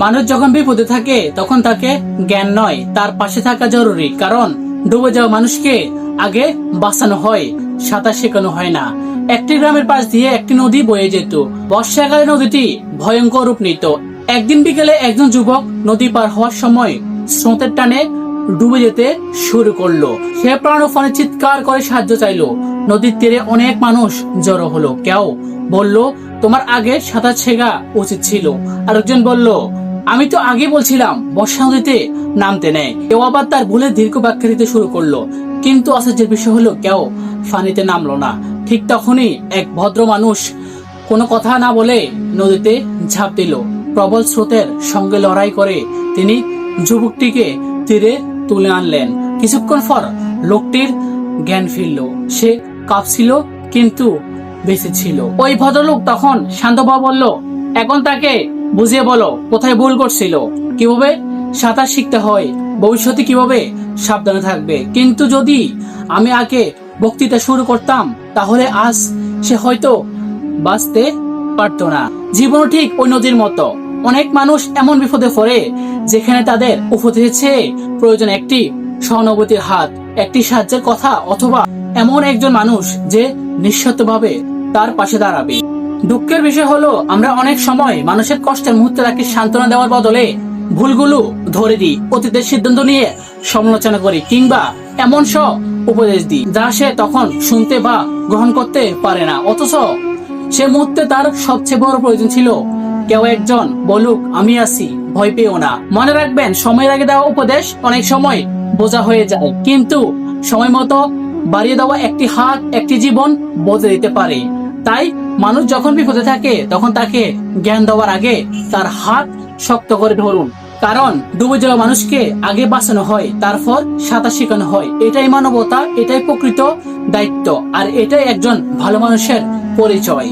মানুষ যখন বিপদে থাকে তখন তাকে জ্ঞান নয়, তার পাশে থাকা জরুরি। কারণ ডুবে যাওয়া মানুষকে আগে বাঁচানো হয়, সাঁতার শেখানো হয় না। একটি গ্রামের পাশ দিয়ে একটি নদী বয়ে যেত। বর্ষাকালে নদীটি ভয়ঙ্কর রূপ নিত। একদিন বিকেলে একজন যুবক নদী পার হওয়ার সময় স্রোতের টানে ডুবে যেতে শুরু করলো। সে প্রাণপণে চিৎকার করে সাহায্য চাইলো। নদীর তীরে অনেক মানুষ জড়ো হলো। কেউ বলল, তোমার আগে সাঁতার শেখা উচিত ছিল। আরেকজন বলল, আমি তো আগে বলছিলাম বর্ষা নদীতে নামতে নেই। কেউ আবার তার ভুলে দীর্ঘ ব্যাখ্যা দিতে শুরু করলো। কিন্তু আশ্চর্যের বিষয় হলো কেউ পানিতে নামলো না। ঠিক তখনই এক ভদ্র মানুষ কোনো কথা না বলে নদীতে ঝাঁপ দিল। প্রবল স্রোতের সঙ্গে লড়াই করে তিনি যুবকটিকে তীরে তুলে আনলেন। কিছুক্ষণ পর লোকটির জ্ঞান ফিরল। সে কাঁপছিল কিন্তু বেঁচে ছিল। ওই ভদ্রলোক তখন শান্তভাবে বলল, এখন তাকে বুঝিয়ে বলো কোথায় ভুল করছিল, কিভাবে সাঁতার শিখতে হয়, ভবিষ্যতে কিভাবে সাবধানে থাকবে। কিন্তু যদি আমি আগে বক্তৃতা শুরু করতাম তাহলে আজ সে হয়তো বাঁচতে পারতো না। জীবন ঠিক ওই নদীর মতো। অনেক মানুষ এমন বিপদে পড়ে যেখানে তাদের উপদেশে প্রয়োজন একটি সহানুভূতির হাত, একটি সাহায্যের কথা, অথবা এমন একজন মানুষ যে নিঃস্বার্থভাবে তার পাশে দাঁড়াবে। দুঃখের বিষয় হলো আমরা অনেক সময় মানুষের কষ্টের মুহূর্তে তাকে সান্ত্বনা দেওয়ার বদলে ভুলগুলো ধরে দিই, অতীতের সিদ্ধান্ত নিয়ে সমালোচনা করি, কিংবা এমন সব উপদেশ দিই যা সে তখন শুনতে বা গ্রহণ করতে পারে না। অথচ সে মুহূর্তে তার সবচেয়ে বড় প্রয়োজন ছিল কেউ একজন বলুক, আমি আছি, ভয় পেও না। মনে রাখবেন, সময়ের আগে দেওয়া উপদেশ অনেক সময় বোঝা হয়ে যায়, কিন্তু সময় মতো বাড়িয়ে দেওয়া একটি হাত একটি জীবন বদলে দিতে পারে। তাই মানুষ যখন বিপদে থাকে তখন তাকে জ্ঞান দেওয়ার আগে তার হাত শক্ত করে ধরুন। কারণ ডুবে যাওয়া মানুষকে আগে বাঁচানো হয়, তারপর সাঁতার শেখানো হয়। এটাই মানবতা, এটাই প্রকৃত দায়িত্ব, আর এটাই একজন ভালো মানুষের পরিচয়।